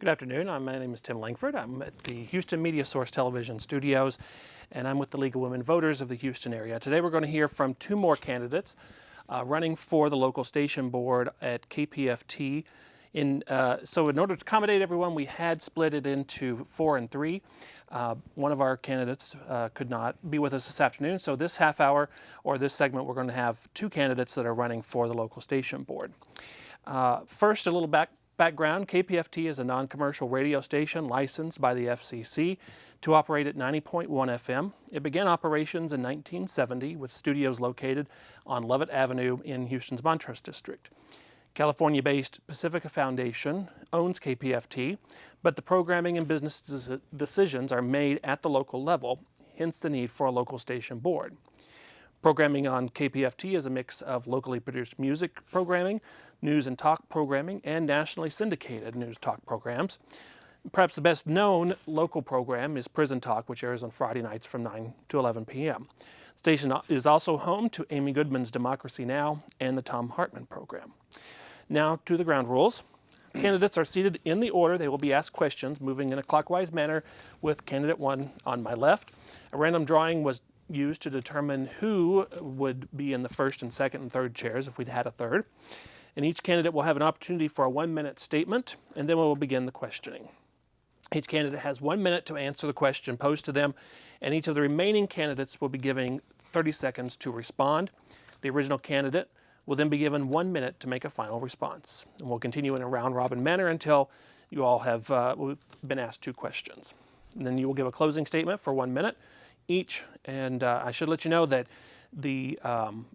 Good afternoon. My name is Tim Langford. I'm at the Houston Media Source Television Studios, and I'm with the League of Women Voters of the Houston area. Today we're going to hear from two more candidates running for the local station board at KPFT. So in order to accommodate everyone, we had split it into 4 and 3. One of our candidates could not be with us this afternoon, so this half hour or this segment we're going to have two candidates that are running for the local station board. First, a little background. KPFT is a non-commercial radio station licensed by the FCC to operate at 90.1 FM. It began operations in 1970 with studios located on Lovett Avenue in Houston's Montrose District. California-based Pacifica Foundation owns KPFT, but the programming and business decisions are made at the local level, hence the need for a local station board. Programming on KPFT is a mix of locally produced music programming, news and talk programming, and nationally syndicated news talk programs. Perhaps the best known local program is Prison Talk, which airs on Friday nights from 9 to 11 p.m. The station is also home to Amy Goodman's Democracy Now! And the Thom Hartmann program. Now to the ground rules. Candidates are seated in the order they will be asked questions, moving in a clockwise manner with candidate 1 on my left. A random drawing was used to determine who would be in the first and second and third chairs if we'd had a third. And each candidate will have an opportunity for a 1-minute statement, and then we will begin the questioning. Each candidate has 1 minute to answer the question posed to them, and each of the remaining candidates will be given 30 seconds to respond. The original candidate will then be given 1 minute to make a final response. And we'll continue in a round-robin manner until you all have been asked 2 questions. And then you will give a closing statement for 1 minute each, and I should let you know that the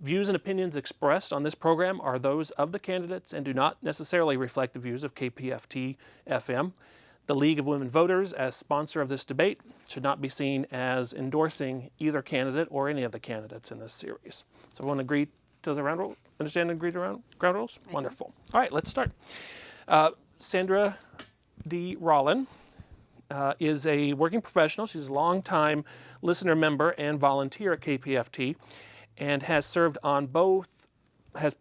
views and opinions expressed on this program are those of the candidates and do not necessarily reflect the views of KPFT FM. The League of Women Voters, as sponsor of this debate, should not be seen as endorsing either candidate or any of the candidates in this series. So everyone agree to the round rules? Understand and agree to ground rules? Wonderful. All right, let's start. Sandra D. Rawline is a working professional. She's a longtime listener member and volunteer at KPFT and has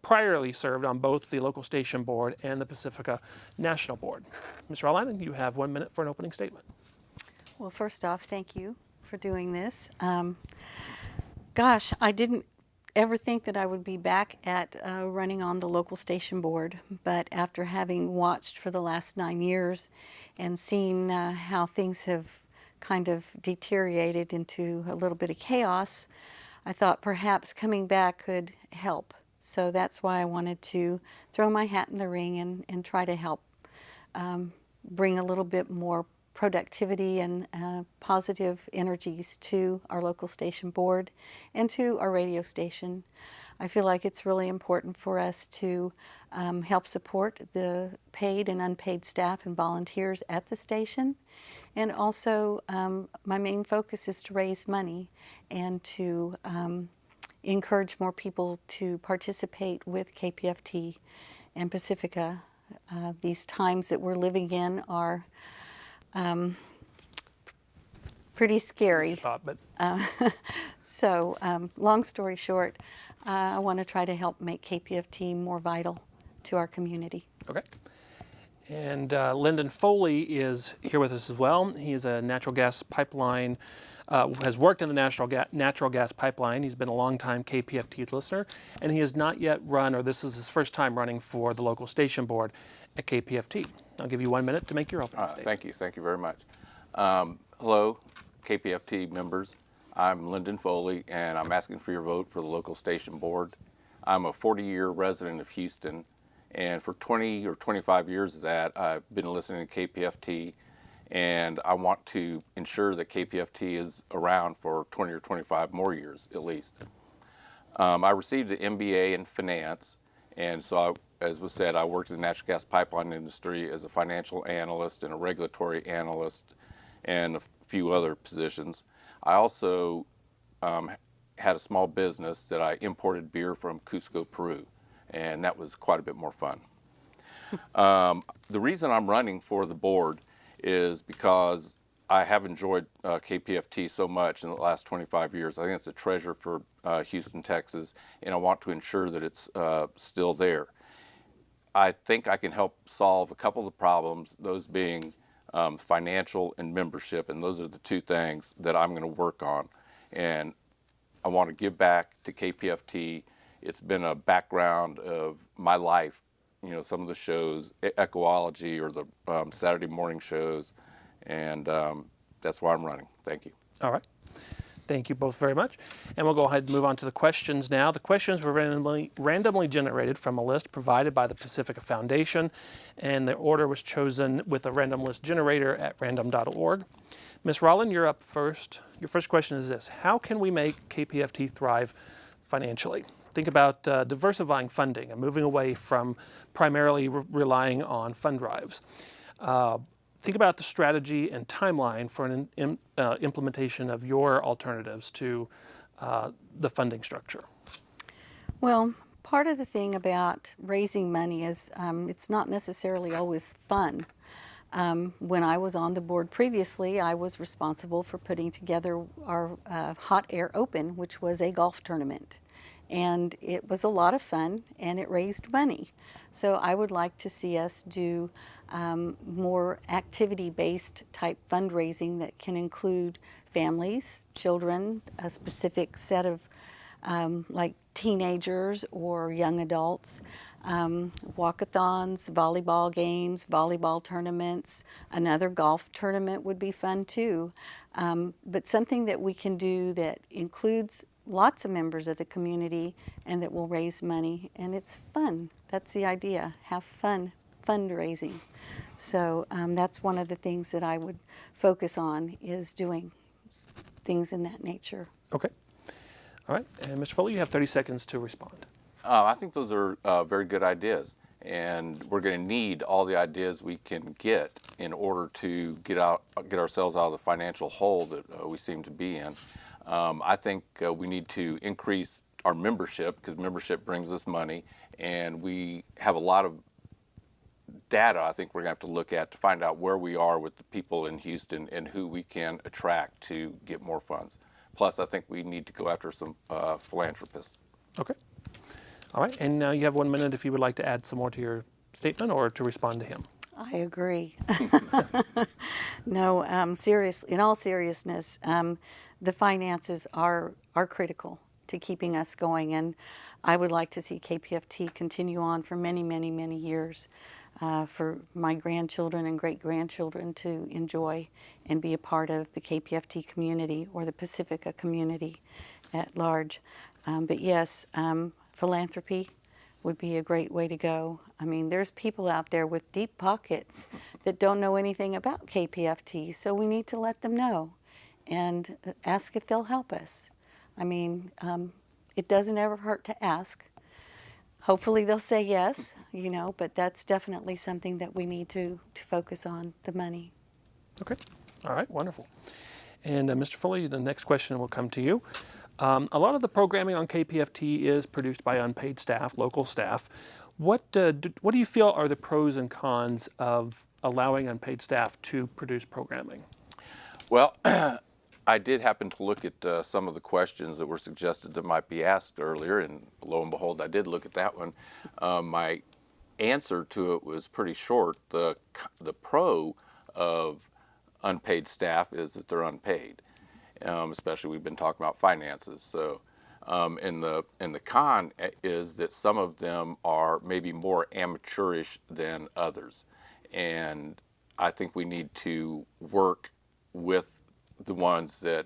priorly served on both the local station board and the Pacifica National Board. Ms. Rawline, you have 1 minute for an opening statement. Well, first off, thank you for doing this. Gosh, I didn't ever think that I would be back at running on the local station board, but after having watched for the last 9 years and seen how things have kind of deteriorated into a little bit of chaos, I thought perhaps coming back could help. So that's why I wanted to throw my hat in the ring and try to help bring a little bit more productivity and positive energies to our local station board and to our radio station. I feel like it's really important for us to help support the paid and unpaid staff and volunteers at the station. And also, my main focus is to raise money and to encourage more people to participate with KPFT and Pacifica. These times that we're living in are pretty scary. So long story short, I want to try to help make KPFT more vital to our community. Okay. And Lynden Foley is here with us as well. He is a natural gas pipeline, has worked in the natural gas pipeline. He's been a long-time KPFT listener, and he has not yet run, or this is his first time running for the local station board at KPFT. I'll give you 1 minute to make your opening statement. Thank you very much. Hello, KPFT members. I'm Lynden Foley, and I'm asking for your vote for the local station board. I'm a 40-year resident of Houston, and for 20 or 25 years of that, I've been listening to KPFT, and I want to ensure that KPFT is around for 20 or 25 more years, at least. I received an MBA in finance, and so as was said, I worked in the natural gas pipeline industry as a financial analyst and a regulatory analyst and a few other positions. I also had a small business that I imported beer from Cusco, Peru, and that was quite a bit more fun. The reason I'm running for the board is because I have enjoyed KPFT so much in the last 25 years. I think it's a treasure for Houston, Texas, and I want to ensure that it's still there. I think I can help solve a couple of problems, those being financial and membership, and those are the two things that I'm going to work on. And I want to give back to KPFT. It's been a background of my life, you know, some of the shows, Ecology or the Saturday morning shows, and that's why I'm running. Thank you. All right. Thank you both very much. And we'll go ahead and move on to the questions now. The questions were randomly generated from a list provided by the Pacifica Foundation, and the order was chosen with a random list generator at random.org. Ms. Rawline, you're up first. Your first question is this: how can we make KPFT thrive financially? Think about diversifying funding and moving away from primarily relying on fund drives. Think about the strategy and timeline for an implementation of your alternatives to the funding structure. Well, part of the thing about raising money is it's not necessarily always fun. When I was on the board previously, I was responsible for putting together our Hot Air Open, which was a golf tournament. And it was a lot of fun, and it raised money. So I would like to see us do more activity-based type fundraising that can include families, children, a specific set of like teenagers or young adults, walkathons, volleyball games, volleyball tournaments. Another golf tournament would be fun too. But something that we can do that includes lots of members of the community and that will raise money, and it's fun. That's the idea, have fun fundraising. So that's one of the things that I would focus on, is doing things in that nature. Okay. All right. And Mr. Foley, you have 30 seconds to respond. I think those are very good ideas, and we're going to need all the ideas we can get in order to get ourselves out of the financial hole that we seem to be in. I think we need to increase our membership, because membership brings us money, and we have a lot of data I think we're going to have to look at to find out where we are with the people in Houston and who we can attract to get more funds. Plus, I think we need to go after some philanthropists. Okay. All right. And now you have 1 minute if you would like to add some more to your statement or to respond to him. I agree. No, in all seriousness, the finances are critical to keeping us going, and I would like to see KPFT continue on for many, many, many years, for my grandchildren and great-grandchildren to enjoy and be a part of the KPFT community or the Pacifica community at large. But yes, philanthropy would be a great way to go. I mean, there's people out there with deep pockets that don't know anything about KPFT, so we need to let them know and ask if they'll help us. I mean, it doesn't ever hurt to ask. Hopefully they'll say yes, you know, but that's definitely something that we need to focus on, the money. Okay. All right. Wonderful. And Mr. Foley, the next question will come to you. A lot of the programming on KPFT is produced by unpaid staff, local staff. What do you feel are the pros and cons of allowing unpaid staff to produce programming? Well, I did happen to look at some of the questions that were suggested that might be asked earlier, and lo and behold, I did look at that one. My answer to it was pretty short. The pro of unpaid staff is that they're unpaid. Especially we've been talking about finances. So, and the con is that some of them are maybe more amateurish than others, and I think we need to work with the ones that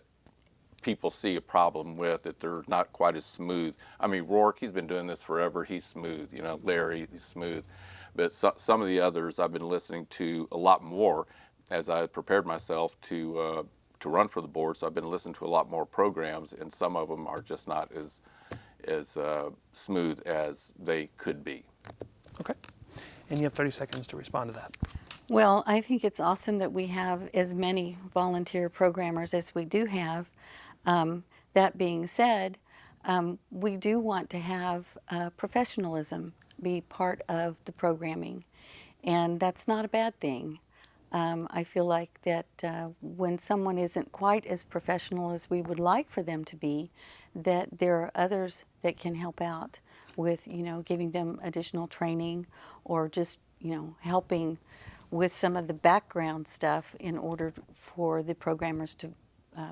people see a problem with, that they're not quite as smooth. I mean, Rourke, he's been doing this forever. He's smooth. You know, Larry, he's smooth. But some of the others I've been listening to a lot more as I prepared myself to run for the board. So I've been listening to a lot more programs, and some of them are just not as smooth as they could be. Okay. And you have 30 seconds to respond to that. Well, I think it's awesome that we have as many volunteer programmers as we do have. That being said, we do want to have professionalism be part of the programming, and that's not a bad thing. I feel like that when someone isn't quite as professional as we would like for them to be, that there are others that can help out with, giving them additional training or just, helping with some of the background stuff in order for the programmers to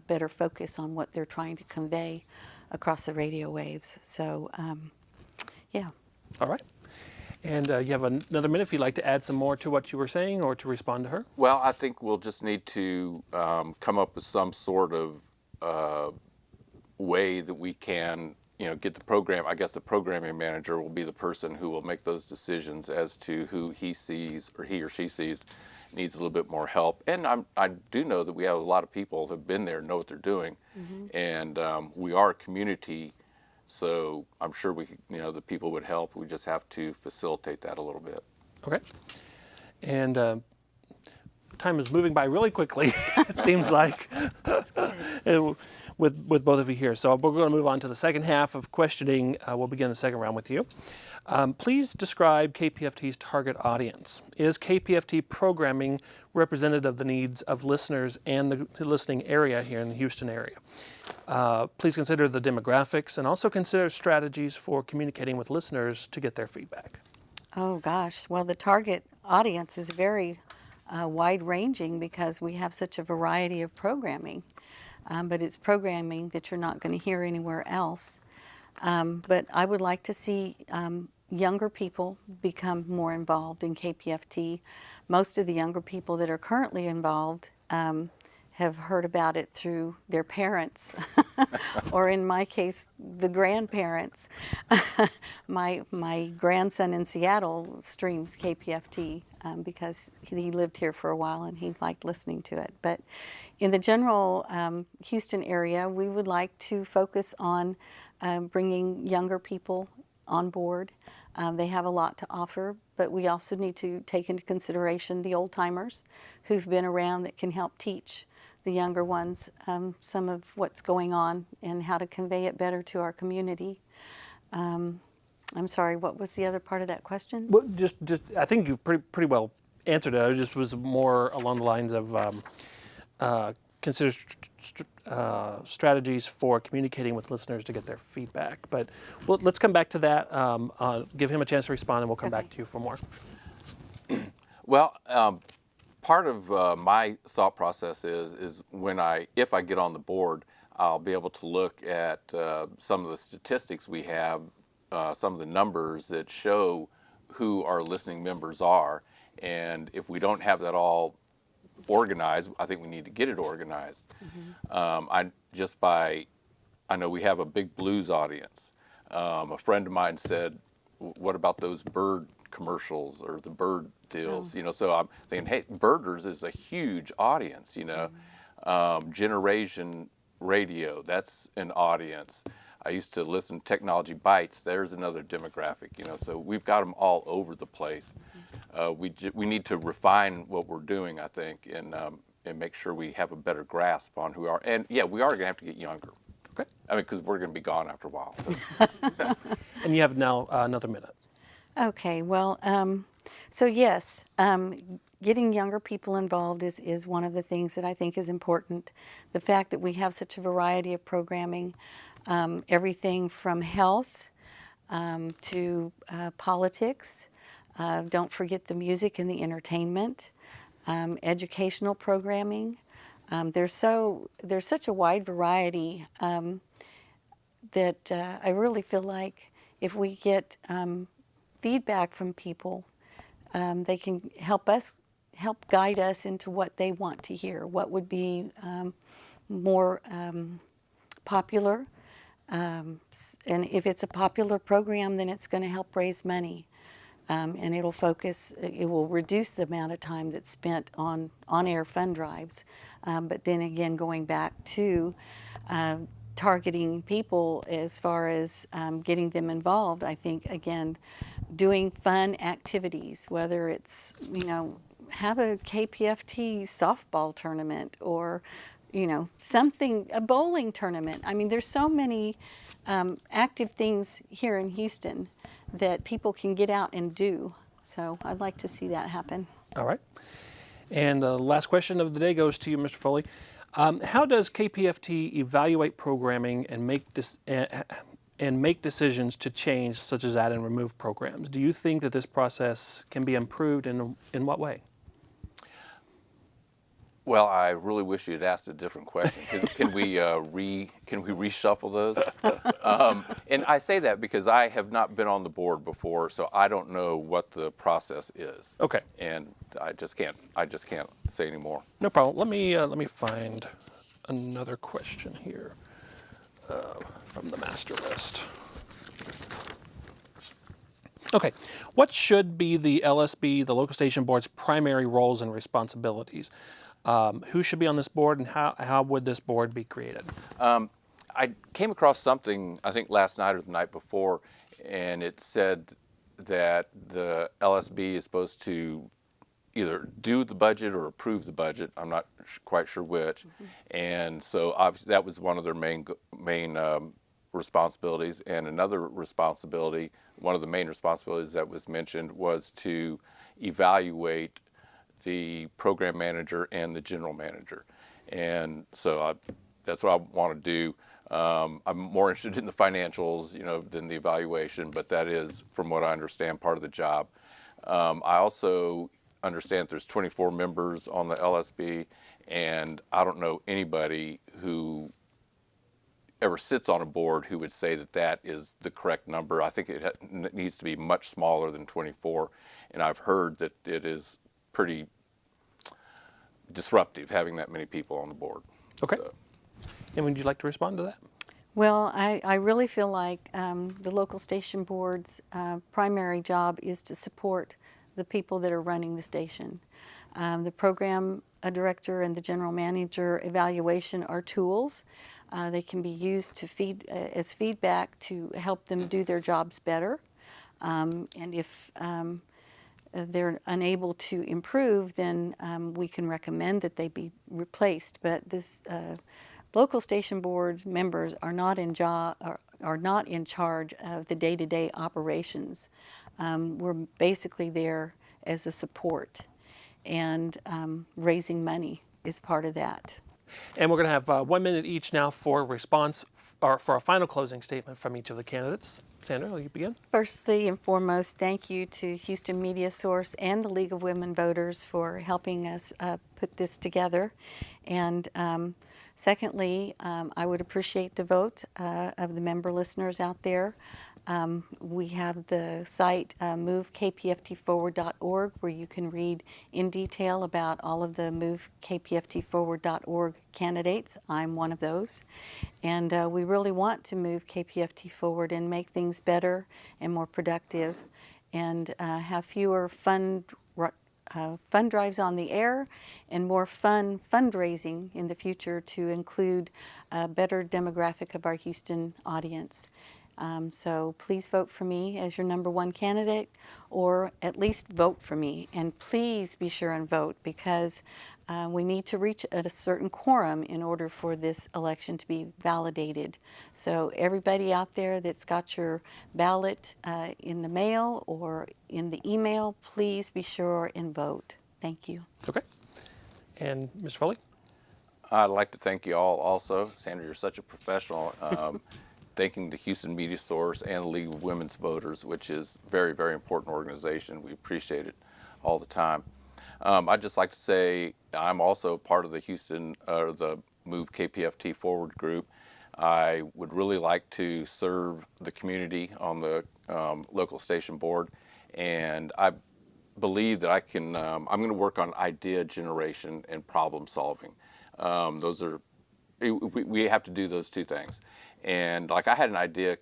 better focus on what they're trying to convey across the radio waves. So, yeah. All right. And you have another minute if you'd like to add some more to what you were saying or to respond to her. Well, I think we'll just need to come up with some sort of way that we can, get the program. I guess the programming manager will be the person who will make those decisions as to who he sees or he or she sees needs a little bit more help. And I do know that we have a lot of people who have been there, know what they're doing, and we are a community. So I'm sure we could, the people would help. We just have to facilitate that a little bit. Okay. And time is moving by really quickly, it seems like, with both of you here. So we're going to move on to the second half of questioning. We'll begin the second round with you. Please describe KPFT's target audience. Is KPFT programming representative of the needs of listeners and the listening area here in the Houston area? Please consider the demographics and also consider strategies for communicating with listeners to get their feedback. Oh gosh, well the target audience is very wide-ranging because we have such a variety of programming, but it's programming that you're not going to hear anywhere else. But I would like to see younger people become more involved in KPFT. Most of the younger people that are currently involved have heard about it through their parents, or in my case, the grandparents. My grandson in Seattle streams KPFT because he lived here for a while and he liked listening to it. But in the general Houston area, we would like to focus on bringing younger people on board. They have a lot to offer, but we also need to take into consideration the old-timers who've been around that can help teach the younger ones some of what's going on and how to convey it better to our community. I'm sorry, what was the other part of that question? Well, just I think you've pretty well answered it. I just was more along the lines of consider strategies for communicating with listeners to get their feedback. But let's come back to that. Give him a chance to respond, and we'll come back to you for more. Well, part of my thought process is if I get on the board, I'll be able to look at some of the statistics we have, some of the numbers that show who our listening members are, and if we don't have that all organized, I think we need to get it organized. I know we have a big blues audience. A friend of mine said, "What about those bird commercials or the bird deals?" So I'm thinking, hey, birders is a huge audience. Generation radio, that's an audience. I used to listen to Technology Bites. There's another demographic. So we've got them all over the place. We need to refine what we're doing, I think, and make sure we have a better grasp on who we are. And yeah, we are going to have to get younger. Okay. Because we're going to be gone after a while. So. And you have now another minute. Okay, well, so yes, getting younger people involved is one of the things that I think is important. The fact that we have such a variety of programming, everything from health to politics. Don't forget the music and the entertainment, educational programming. There's such a wide variety that I really feel like if we get feedback from people, they can help guide us into what they want to hear, what would be more popular. And if it's a popular program, then it's going to help raise money. And it will reduce the amount of time that's spent on on-air fund drives. But then again, going back to targeting people as far as getting them involved, I think, again, doing fun activities, whether it's, have a KPFT softball tournament or, a bowling tournament. I mean, there's so many active things here in Houston that people can get out and do. So I'd like to see that happen. All right. And the last question of the day goes to you, Mr. Foley. How does KPFT evaluate programming and make decisions to change, such as add and remove programs? Do you think that this process can be improved, and in what way? Well, I really wish you had asked a different question. Can we reshuffle those? And I say that because I have not been on the board before, so I don't know what the process is. Okay. And I just can't say any more. No problem. Let me find another question here from the master list. Okay. What should be the LSB, the local station board's primary roles and responsibilities? Who should be on this board, and how would this board be created? I came across something, I think last night or the night before, and it said that the LSB is supposed to either do the budget or approve the budget. I'm not quite sure which. Mm-hmm. And so obviously that was one of their main responsibilities. And another responsibility, one of the main responsibilities that was mentioned, was to evaluate the program manager and the general manager. And so that's what I want to do. I'm more interested in the financials, than the evaluation, but that is, from what I understand, part of the job. I also understand there's 24 members on the LSB, and I don't know anybody who ever sits on a board who would say that that is the correct number. I think it needs to be much smaller than 24, and I've heard that it is pretty disruptive having that many people on the board. Okay. So. And would you like to respond to that? Well, I really feel like the local station board's primary job is to support the people that are running the station. The program director and the general manager evaluation are tools. They can be used to as feedback to help them do their jobs better. And if they're unable to improve, then we can recommend that they be replaced. But this local station board members are not in charge of the day-to-day operations. We're basically there as a support, and raising money is part of that. And we're going to have 1 minute each now for a response, or for a final closing statement from each of the candidates. Sandra, will you begin? Firstly and foremost, thank you to Houston Media Source and the League of Women Voters for helping us put this together. And secondly, I would appreciate the vote of the member listeners out there. We have the site movekpftforward.org, where you can read in detail about all of the movekpftforward.org candidates. I'm one of those. And we really want to move KPFT forward and make things better and more productive, and have fewer fund drives on the air and more fun fundraising in the future to include a better demographic of our Houston audience. So please vote for me as your number one candidate, or at least vote for me. And please be sure and vote, because we need to reach at a certain quorum in order for this election to be validated. So everybody out there that's got your ballot in the mail or in the email, please be sure and vote. Thank you. Okay. And Mr. Foley? I'd like to thank you all also. Sandra, you're such a professional. Thanking the Houston Media Source and the League of Women's Voters, which is a very, very important organization. We appreciate it all the time. I'd just like to say I'm also part of the the Move KPFT Forward group. I would really like to serve the community on the local station board, and I believe that I can. I'm going to work on idea generation and problem solving. We have to do those two things. And like I had an idea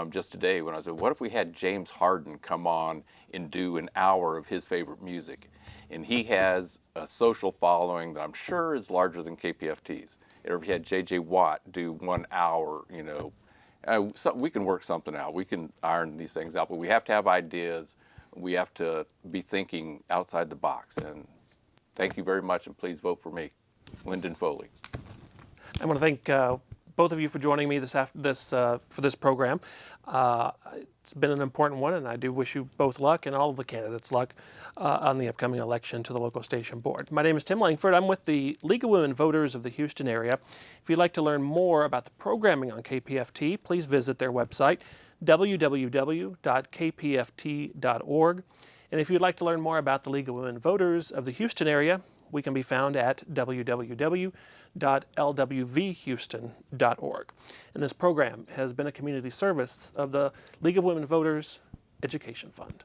just today when I said, what if we had James Harden come on and do an hour of his favorite music? And he has a social following that I'm sure is larger than KPFT's. Or if we had J.J. Watt do 1 hour, we can work something out. We can iron these things out, but we have to have ideas. We have to be thinking outside the box. And thank you very much, and please vote for me, Lynden Foley. I want to thank both of you for joining me for this program. It's been an important one, and I do wish you both luck and all of the candidates luck on the upcoming election to the local station board. My name is Tim Langford. I'm with the League of Women Voters of the Houston area. If you'd like to learn more about the programming on KPFT, please visit their website, www.kpft.org. And if you'd like to learn more about the League of Women Voters of the Houston area, we can be found at www.lwvhouston.org. And this program has been a community service of the League of Women Voters Education Fund.